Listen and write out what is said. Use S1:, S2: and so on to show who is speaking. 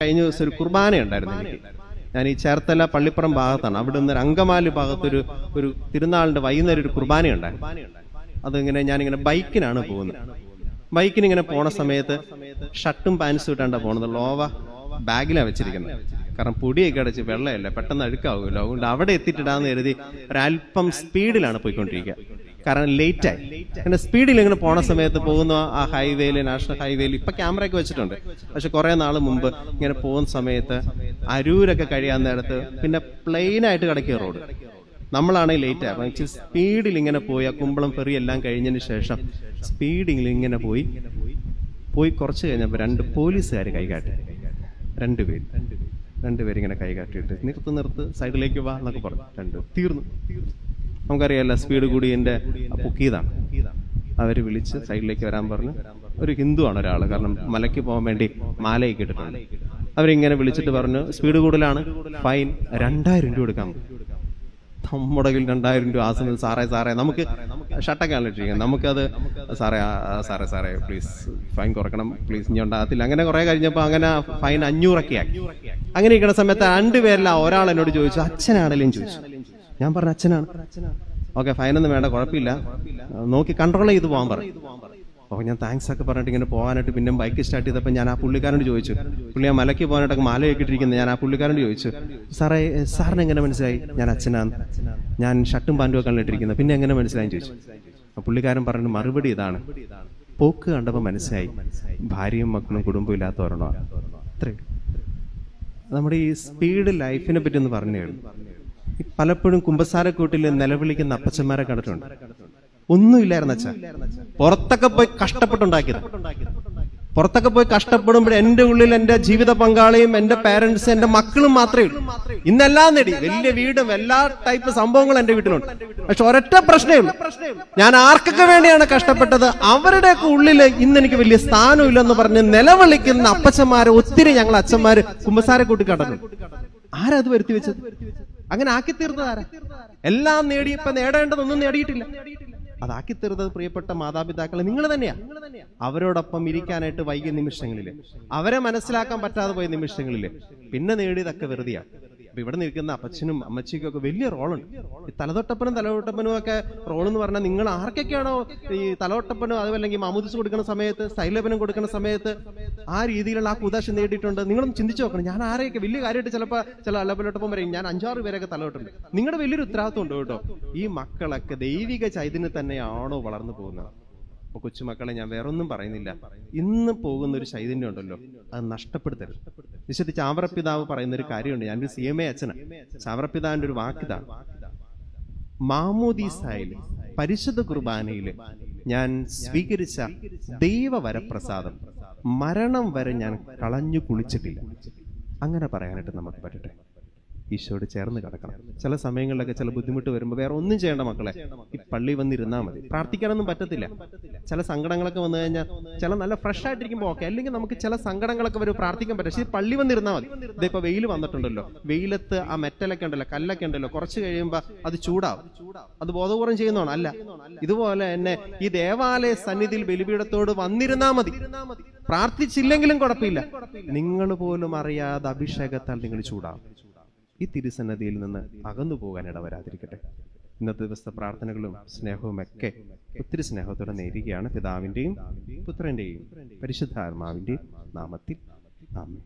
S1: കഴിഞ്ഞ ദിവസം ഒരു കുർബാന ഉണ്ടായിരുന്നു എനിക്ക്. ഞാൻ ഈ ചേർത്തല പള്ളിപ്പുറം ഭാഗത്താണ്. അവിടെ നിന്ന് അങ്കമാലി ഭാഗത്തൊരു തിരുനാളിന്റെ വൈകുന്നേരം ഒരു കുർബാന ഉണ്ടായിരുന്നു. അതിങ്ങനെ ഞാനിങ്ങനെ ബൈക്കിനാണ് പോകുന്നത്. ബൈക്കിന് ഇങ്ങനെ പോണ സമയത്ത് ഷർട്ടും പാൻസും ഇട്ടാണ്ടാ പോണത്. ലോവ ബാഗിലാണ് വെച്ചിരിക്കുന്നത്. കാരണം പൊടിയൊക്കെ അടച്ച് വെള്ളമല്ല, പെട്ടെന്ന് അഴുക്കാവുമല്ലോ. അതുകൊണ്ട് അവിടെ എത്തിയിട്ടിടാന്ന് കരുതി ഒരല്പം സ്പീഡിലാണ് പോയിക്കൊണ്ടിരിക്കുക. കാരണം ലേറ്റായി. അങ്ങനെ സ്പീഡിൽ ഇങ്ങനെ പോണ സമയത്ത് പോകുന്ന ആ ഹൈവേയിൽ, നാഷണൽ ഹൈവേയിൽ ഇപ്പൊ ക്യാമറയൊക്കെ വെച്ചിട്ടുണ്ട്. പക്ഷെ കുറെ നാൾ മുമ്പ് ഇങ്ങനെ പോകുന്ന സമയത്ത് അരൂരൊക്കെ കഴിയാൻ നേരത്ത് പിന്നെ പ്ലെയിനായിട്ട് കിടക്കിയ റോഡ്. നമ്മളാണെങ്കിൽ ലേറ്റായി. അപ്പം ഇച്ചിരി സ്പീഡിൽ ഇങ്ങനെ പോയി ആ കുമ്പളം ഫെറി എല്ലാം കഴിഞ്ഞതിന് ശേഷം സ്പീഡിൽ ഇങ്ങനെ പോയി കുറച്ച് കഴിഞ്ഞപ്പോൾ 2 പോലീസുകാർ കൈകാട്ടി. രണ്ടുപേരിങ്ങനെ കൈകാട്ടിയിട്ട് നിർത്ത് സൈഡിലേക്ക് വാ എന്നൊക്കെ പറഞ്ഞു. തീർന്നു. നമുക്കറിയാമല്ലോ സ്പീഡ് കൂടി എൻ്റെ പൊക്കിയതാണ്. അവർ വിളിച്ച് സൈഡിലേക്ക് വരാൻ പറഞ്ഞു. ഒരു ഹിന്ദുവാണ് ഒരാൾ, കാരണം മലയ്ക്ക് പോകാൻ വേണ്ടി മാലയൊക്കെ ഇട്ടിട്ടുണ്ട്. അവരിങ്ങനെ വിളിച്ചിട്ട് പറഞ്ഞു സ്പീഡ് കൂടുതലാണ്, ഫൈൻ 2000 രൂപ കൊടുക്കാൻ. നമ്മുടെ കയ്യിൽ 2000 രൂപ. ആ സമയത്ത് സാറേ നമുക്ക് ഷട്ടൊക്കെ ഇട്ടിരിക്കുന്നത്, നമുക്കത് സാറേ പ്ലീസ് ഫൈൻ കുറക്കണം പ്ലീസ്, ഇനി ഉണ്ടാകത്തില്ല. അങ്ങനെ കുറെ കഴിഞ്ഞപ്പോൾ അങ്ങനെ ഫൈൻ 500 ഒക്കെ ആക്കി. അങ്ങനെ ഇരിക്കുന്ന സമയത്ത് 2 പേരിൽ ഒരാൾ എന്നോട് ചോദിച്ചു അച്ഛനാണേലും ചോദിച്ചു. ഞാൻ പറഞ്ഞു അച്ഛനാണ്. ഓക്കെ, ഫൈനൊന്നും വേണ്ട, കുഴപ്പമില്ല, നോക്കി കൺട്രോൾ ചെയ്ത് പോകാൻ പറഞ്ഞു. അപ്പോൾ ഞാൻ താങ്ക്സ് ഒക്കെ പറഞ്ഞിട്ട് ഇങ്ങനെ പോകാനായിട്ട് പിന്നെ ബൈക്ക് സ്റ്റാർട്ട് ചെയ്തപ്പോൾ ഞാൻ ആ പുള്ളിക്കാരനോട് ചോദിച്ചു. പുള്ളി ആ മലയ്ക്ക് പോകാനായിട്ടൊക്കെ മാലയൊക്കെ ഇട്ടിരിക്കുന്നത്. ഞാൻ ആ പുള്ളിക്കാരനോട് ചോദിച്ചു, സാറിന് എങ്ങനെ മനസ്സിലായി ഞാൻ അച്ഛനാണ്? ഞാൻ ഷർട്ടും പാൻറ്റും ഒക്കെ ഇട്ടിരിക്കുന്നത്, പിന്നെ എങ്ങനെ മനസ്സിലായി ചോദിച്ചു. ആ പുള്ളിക്കാരൻ പറഞ്ഞ മറുപടി ഇതാണ്, പോക്ക് കണ്ടപ്പോൾ മനസ്സിലായി ഭാര്യയും മക്കളും കുടുംബം ഇല്ലാത്തവരണോ. അത്രയും. നമ്മുടെ ഈ സ്പീഡ് ലൈഫിനെ പറ്റി ഒന്ന് പറഞ്ഞു. പലപ്പോഴും കുമ്പസാരക്കൂട്ടിൽ നിലവിളിക്കുന്ന അപ്പച്ചന്മാരെ കണ്ടിട്ടുണ്ട്. ഒന്നുമില്ലായിരുന്നു അച്ഛൻ, പുറത്തൊക്കെ പോയി കഷ്ടപ്പെട്ടുണ്ടാക്കിയത്. പുറത്തൊക്കെ പോയി കഷ്ടപ്പെടുമ്പോൾ എൻ്റെ ഉള്ളിൽ എൻ്റെ ജീവിത പങ്കാളിയും എൻ്റെ പേരൻസ് എൻ്റെ മക്കളും മാത്രമേ ഉള്ളൂ. ഇന്നെല്ലാം നേടി, വലിയ വീടും എല്ലാ ടൈപ്പ് സംഭവങ്ങളും എൻ്റെ വീട്ടിലുണ്ട്. പക്ഷെ ഒരൊറ്റ പ്രശ്നമേ ഉള്ളൂ, ഞാൻ ആർക്കൊക്കെ വേണ്ടിയാണ് കഷ്ടപ്പെട്ടത് അവരുടെയൊക്കെ ഉള്ളിൽ ഇന്ന് എനിക്ക് വലിയ സ്ഥാനമില്ലെന്ന് പറഞ്ഞ് നിലവിളിക്കുന്ന അപ്പച്ചന്മാരെ ഒത്തിരി ഞങ്ങൾ അച്ഛന്മാര് കുമ്പസാരക്കൂട്ടി കണ്ടിട്ടുണ്ട്. ആരാ അത് വരുത്തി വെച്ചത്? അങ്ങനെ ആക്കി തീർന്നതാരാ? എല്ലാം നേടി, ഇപ്പൊ നേടേണ്ടതൊന്നും നേടിയിട്ടില്ല. അതാക്കി തീർന്നത് പ്രിയപ്പെട്ട മാതാപിതാക്കളെ നിങ്ങൾ തന്നെയാ. അവരോടൊപ്പം ഇരിക്കാനായിട്ട് വൈകിയ നിമിഷങ്ങളില്, അവരെ മനസ്സിലാക്കാൻ പറ്റാതെ പോയ നിമിഷങ്ങളില് പിന്നെ നേടിയതൊക്കെ വെറുതെയാണ്. അപ്പൊ ഇവിടെ നിൽക്കുന്ന അപ്പച്ചനും അമ്മച്ചിക്കും ഒക്കെ വലിയ റോളുണ്ട്. ഈ തലതൊട്ടപ്പനും ഒക്കെ റോൾ എന്ന് പറഞ്ഞാൽ നിങ്ങൾ ആർക്കൊക്കെയാണോ ഈ തലതൊട്ടപ്പനും അതുമല്ലെങ്കിൽ മാമൂദിസ് കൊടുക്കുന്ന സമയത്ത്, സ്ഥൈലപനം കൊടുക്കുന്ന സമയത്ത് ആ രീതിയിലുള്ള ആ കുദാശ നേടിയിട്ടുണ്ട്. നിങ്ങളും ചിന്തിച്ചു നോക്കണം. ഞാൻ ആരെയൊക്കെ വലിയ കാര്യമായിട്ട് ചിലപ്പോൾ ചില അലപ്പനോട്ടൊപ്പം പറയും ഞാൻ 5-6 പേരൊക്കെ തലതൊട്ടുണ്ട്. നിങ്ങളുടെ വലിയൊരു ഉത്തരവാദിത്വം ഉണ്ട് കേട്ടോ. ഈ മക്കളൊക്കെ ദൈവിക ചൈതന്യം തന്നെയാണോ വളർന്നു പോകുന്നത്? അപ്പൊ കൊച്ചുമക്കളെ ഞാൻ വേറൊന്നും പറയുന്നില്ല, ഇന്ന് പോകുന്ന ഒരു ചൈതന്യം ഉണ്ടല്ലോ, അത് നഷ്ടപ്പെടുത്തരുത്. വിശുദ്ധ ചാവറപ്പിതാവ് പറയുന്ന ഒരു കാര്യമുണ്ട്. ഞാനൊരു CMA അച്ഛനാണ്. ചാവറപ്പിതാവിന്റെ ഒരു വാക്കിതാണ്, മാമോദീസായില് പരിശുദ്ധ കുർബാനയില് ഞാൻ സ്വീകരിച്ച ദൈവവരപ്രസാദം മരണം വരെ ഞാൻ കളഞ്ഞു കുളിച്ചിട്ടില്ല. അങ്ങനെ പറയാനായിട്ട് നമുക്ക് പറ്റട്ടെ. ഈശോയോട് ചേർന്ന് കിടക്കണം. ചില സമയങ്ങളിലൊക്കെ ചില ബുദ്ധിമുട്ട് വരുമ്പോൾ വേറെ ഒന്നും ചെയ്യേണ്ട മക്കളെ, ഈ പള്ളി വന്നിരുന്നാൽ മതി. പ്രാർത്ഥിക്കാനൊന്നും പറ്റത്തില്ല. ചില സങ്കടങ്ങളൊക്കെ വന്നു കഴിഞ്ഞാൽ ചില നല്ല ഫ്രഷ് ആയിട്ടിരിക്കുമ്പോൾ ഓക്കെ, അല്ലെങ്കിൽ നമുക്ക് ചില സങ്കടങ്ങളൊക്കെ വരും, പ്രാർത്ഥിക്കാൻ പറ്റും. പക്ഷേ ഈ പള്ളി വന്നിരുന്നാൽ മതി. ഇതിപ്പോ വെയിൽ വന്നിട്ടുണ്ടല്ലോ, വെയിലത്ത് ആ മെറ്റലൊക്കെ ഉണ്ടല്ലോ, കല്ലൊക്കെ ഉണ്ടല്ലോ, കുറച്ച് കഴിയുമ്പോൾ അത് ചൂടാവും. അത് ബോധപൂർവം ചെയ്യുന്നതാണ് അല്ല. ഇതുപോലെ തന്നെ ഈ ദേവാലയ സന്നിധിയിൽ ബലിപീഠത്തോട് വന്നിരുന്നാൽ മതി. പ്രാർത്ഥിച്ചില്ലെങ്കിലും കുഴപ്പമില്ല, നിങ്ങൾ പോലും അറിയാതെ അഭിഷേകത്താൽ നിങ്ങൾ ചൂടാവും. ഈ തിരുസന്നതിയിൽ നിന്ന് അകന്നു പോകാൻ ഇടവരാതിരിക്കട്ടെ. ഇന്നത്തെ ദിവസത്തെ പ്രാർത്ഥനകളും സ്നേഹവും ഒക്കെ ഒത്തിരി സ്നേഹത്തോടെ നേരുകയാണ്. പിതാവിൻ്റെയും പുത്രൻ്റെയും പരിശുദ്ധാത്മാവിൻ്റെയും നാമത്തിൽ ആമേൻ.